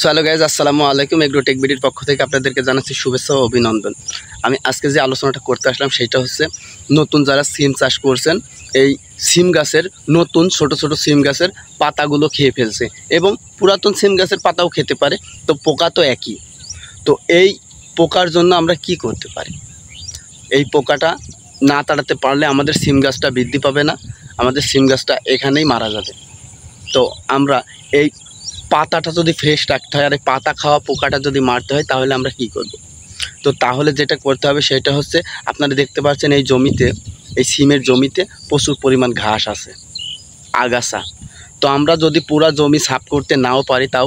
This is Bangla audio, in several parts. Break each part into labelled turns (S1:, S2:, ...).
S1: সো হ্যালো গাইজ, আসসালামু আলাইকুম। এগ্রোটেক বিডির পক্ষ থেকে আপনাদেরকে জানাচ্ছি শুভেচ্ছা ও অভিনন্দন। আমি আজকে যে আলোচনাটা করতে আসলাম সেটা হচ্ছে নতুন যারা সিম চাষ করছেন, এই সিম গাছের নতুন ছোট ছোট সিম গাছের পাতাগুলো খেয়ে ফেলছে এবং পুরাতন সিম গাছের পাতাও খেতে পারে। তো পোকা তো একই। তো এই পোকার জন্য আমরা কি করতে পারি? এই পোকাটা না তাড়াতে পারলে আমাদের সিম গাছটা বৃদ্ধি পাবে না, আমাদের সিম গাছটা এখানেই মারা যাবে। তো আমরা এই পাতাটা যদি ফ্রেশ রাখতে হয় আর এই পাতা খাওয়া পোকাটা যদি মারতে হয় তাহলে আমরা কি করব? তো তাহলে যেটা করতে হবে সেটা হচ্ছে, আপনারা দেখতে পাচ্ছেন এই জমিতে, এই সিমের জমিতে প্রচুর পরিমাণ ঘাস আছে, আগাছা। তো আমরা যদি পুরা জমি সাফ করতে নাও পারি, তাও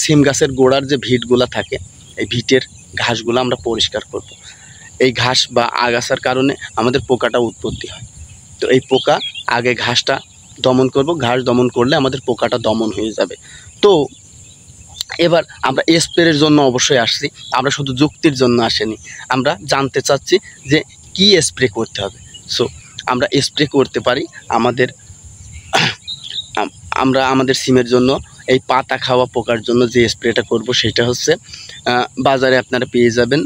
S1: সিম গাছের গোড়ার যে ভিটগুলো থাকে, এই ভিটের ঘাসগুলো আমরা পরিষ্কার করব। এই ঘাস বা আগাছার কারণে আমাদের পোকাটা উৎপত্তি হয়। তো এই পোকা আগে ঘাসটা দমন করব, ঘাস দমন করলে আমাদের পোকাটা দমন হয়ে যাবে। তো এবার আমরা স্প্রের জন্য অবশ্যই আসছি, আমরা শুধু যুক্তির জন্য আসেনি। আমরা জানতে চাচ্ছি যে কি স্প্রে করতে হবে। সো আমরা স্প্রে করতে পারি আমাদের সিমের জন্য, এই পাতা খাওয়া পোকার জন্য যে স্প্রেটা করব সেটা হচ্ছে, বাজারে আপনারা পেয়ে যাবেন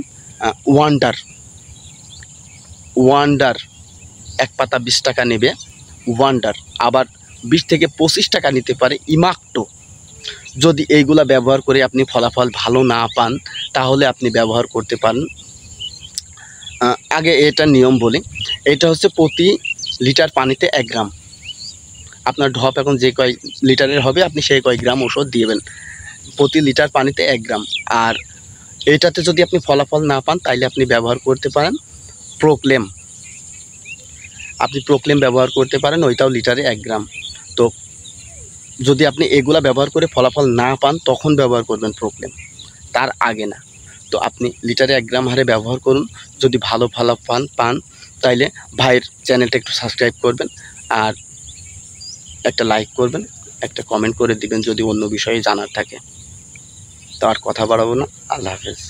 S1: ওয়ান্ডার। এক পাতা 20 টাকা নেবে ওয়ান্ডার, আবার 20 থেকে 25 টাকা নিতে পারে ইমাক্টো। যদি এইগুলা ব্যবহার করে আপনি ফলাফল ভালো না পান তাহলে আপনি ব্যবহার করতে পারেন। আগে এটা নিয়ম বলি, এটা হচ্ছে প্রতি লিটার পানিতে 1 গ্রাম। আপনার ঢপ এখন যে কয় লিটারের হবে আপনি সেই কয় গ্রাম ওষুধ দিবেন, প্রতি লিটার পানিতে 1 গ্রাম। আর এটাতে যদি আপনি ফলাফল না পান তাইলে আপনি ব্যবহার করতে পারেন প্রোক্লেম। আপনি প্রোক্লেম ব্যবহার করতে পারেন, ওইটাও লিটারে 1 গ্রাম। তো যদি আপনি এগুলা ব্যবহার করে ফলাফল না পান তখন ব্যবহার করবেন প্রোক্লেম, তার আগে না। তো আপনি লিটারে 1 গ্রাম হারে ব্যবহার করুন। যদি ভালো ফলাফল পান তাইলে ভাইয়ের চ্যানেলটা একটু সাবস্ক্রাইব করবেন, আর একটা লাইক করবেন, একটা কমেন্ট করে দিবেন যদি অন্য বিষয়ে জানার থাকে। তো আর কথা বাড়াবো না, আল্লাহ হাফেজ।